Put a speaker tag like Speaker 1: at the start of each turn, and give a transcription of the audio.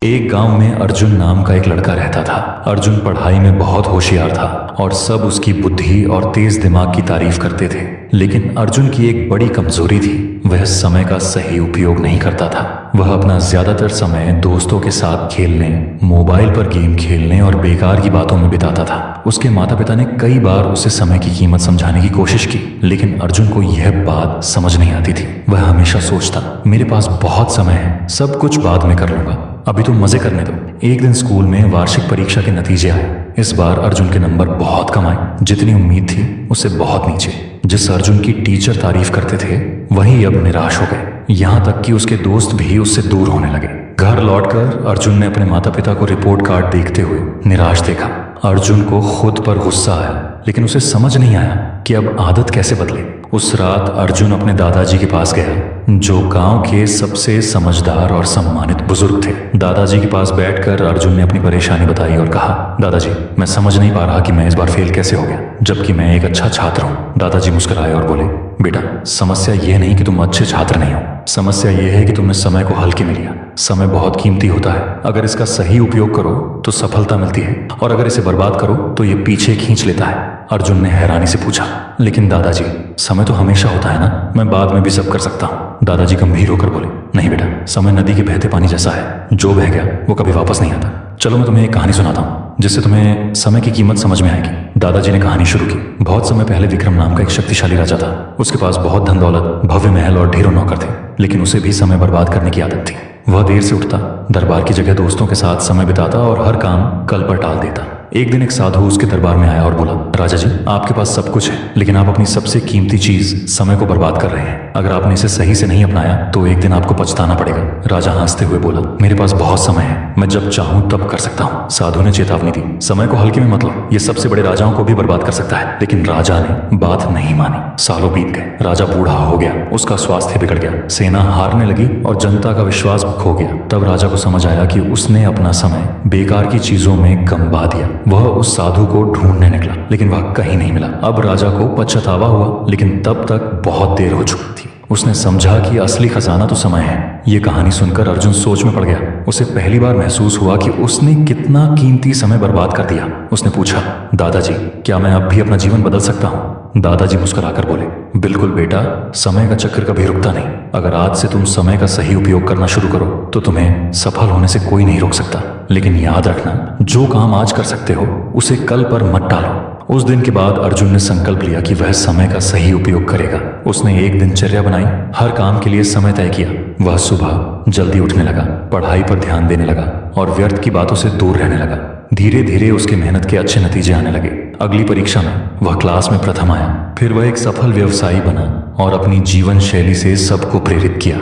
Speaker 1: एक गांव में अर्जुन नाम का एक लड़का रहता था। अर्जुन पढ़ाई में बहुत होशियार था और सब उसकी बुद्धि और तेज दिमाग की तारीफ करते थे। लेकिन अर्जुन की एक बड़ी कमजोरी थी, वह समय का सही उपयोग नहीं करता था। वह अपना ज्यादातर समय दोस्तों के साथ खेलने, मोबाइल पर गेम खेलने और बेकार की बातों में बिताता था। उसके माता पिता ने कई बार उसे समय की कीमत समझाने की कोशिश की, लेकिन अर्जुन को यह बात समझ नहीं आती थी। वह हमेशा सोचता, मेरे पास बहुत समय है, सब कुछ बाद में कर लूंगा, अभी तो मजे करने दो। एक दिन स्कूल में वार्षिक परीक्षा के नतीजे आए। इस बार अर्जुन के नंबर बहुत कम आए, जितनी उम्मीद थी उससे बहुत नीचे। जिस अर्जुन की टीचर तारीफ करते थे वही अब निराश हो गए। यहाँ तक कि उसके दोस्त भी उससे दूर होने लगे। घर लौटकर अर्जुन ने अपने माता पिता को रिपोर्ट कार्ड देखते हुए निराश देखा। अर्जुन को खुद पर गुस्सा आया, लेकिन उसे समझ नहीं आया कि अब आदत कैसे बदले। उस रात अर्जुन अपने दादाजी के पास गया, जो गांव के सबसे समझदार और सम्मानित बुजुर्ग थे। दादाजी के पास बैठकर अर्जुन ने अपनी परेशानी बताई और कहा, दादाजी, मैं समझ नहीं पा रहा कि मैं इस बार फेल कैसे हो गया, जबकि मैं एक अच्छा छात्र हूँ। दादाजी मुस्कुराए और बोले, बेटा, समस्या यह नहीं कि तुम अच्छे छात्र नहीं हो, समस्या यह है कि तुमने समय को हल्के में लिया। समय बहुत कीमती होता है, अगर इसका सही उपयोग करो तो सफलता मिलती है, और अगर इसे बर्बाद करो तो ये पीछे खींच लेता है। अर्जुन ने हैरानी से पूछा, लेकिन दादाजी, समय तो हमेशा होता है ना, मैं बाद में भी सब कर सकता हूँ। दादाजी गंभीर होकर बोले, नहीं बेटा, समय नदी के बहते पानी जैसा है, जो बह गया वो कभी वापस नहीं आता। चलो मैं तुम्हें एक कहानी सुनाता हूँ, जिससे तुम्हें समय की कीमत समझ में आएगी। दादाजी ने कहानी शुरू की। बहुत समय पहले विक्रम नाम का एक शक्तिशाली राजा था। उसके पास बहुत धन दौलत, भव्य महल और ढेरों नौकर थे, लेकिन उसे भी समय बर्बाद करने की आदत थी। वह देर से उठता, दरबार की जगह दोस्तों के साथ समय बिताता और हर काम कल पर टाल देता। एक दिन एक साधु उसके दरबार में आया और बोला, राजा जी, आपके पास सब कुछ है, लेकिन आप अपनी सबसे कीमती चीज समय को बर्बाद कर रहे हैं। अगर आपने इसे सही से नहीं अपनाया तो एक दिन आपको पछताना पड़ेगा। राजा हंसते हुए बोला, मेरे पास बहुत समय है, मैं जब चाहूं तब कर सकता हूं। साधु ने चेतावनी दी, समय को हल्के में मत लो, ये सबसे बड़े राजाओं को भी बर्बाद कर सकता है। लेकिन राजा ने बात नहीं मानी। सालों बीत गए, राजा बूढ़ा हो गया, उसका स्वास्थ्य बिगड़ गया, सेना हारने लगी और जनता का विश्वास खो गया। तब राजा को समझ आया कि उसने अपना समय बेकार की चीजों में गंवा दिया। वह उस साधु को ढूंढने निकला, लेकिन वह कहीं नहीं मिला। अब राजा को पछतावा हुआ, लेकिन तब तक बहुत देर हो चुकी थी। उसने समझा कि असली खजाना तो समय है। ये कहानी सुनकर अर्जुन सोच में पड़ गया। उसे पहली बार महसूस हुआ कि उसने कितना कीमती समय बर्बाद कर दिया। उसने पूछा, दादाजी, क्या मैं अब भी अपना जीवन बदल सकता हूँ? दादाजी मुस्कुराकर बोले, बिल्कुल बेटा, समय का चक्र कभी रुकता नहीं। अगर आज से तुम समय का सही उपयोग करना शुरू करो तो तुम्हें सफल होने से कोई नहीं रोक सकता। लेकिन याद रखना, जो काम आज कर सकते हो उसे कल पर मत टालो। उस दिन के बाद अर्जुन ने संकल्प लिया कि वह समय का सही उपयोग करेगा। उसने एक दिनचर्या बनाई, हर काम के लिए समय तय किया। वह सुबह जल्दी उठने लगा, पढ़ाई पर ध्यान देने लगा और व्यर्थ की बातों से दूर रहने लगा। धीरे धीरे उसके मेहनत के अच्छे नतीजे आने लगे। अगली परीक्षा में वह क्लास में प्रथम आया। फिर वह एक सफल व्यवसायी बना और अपनी जीवन शैली से सबको प्रेरित किया।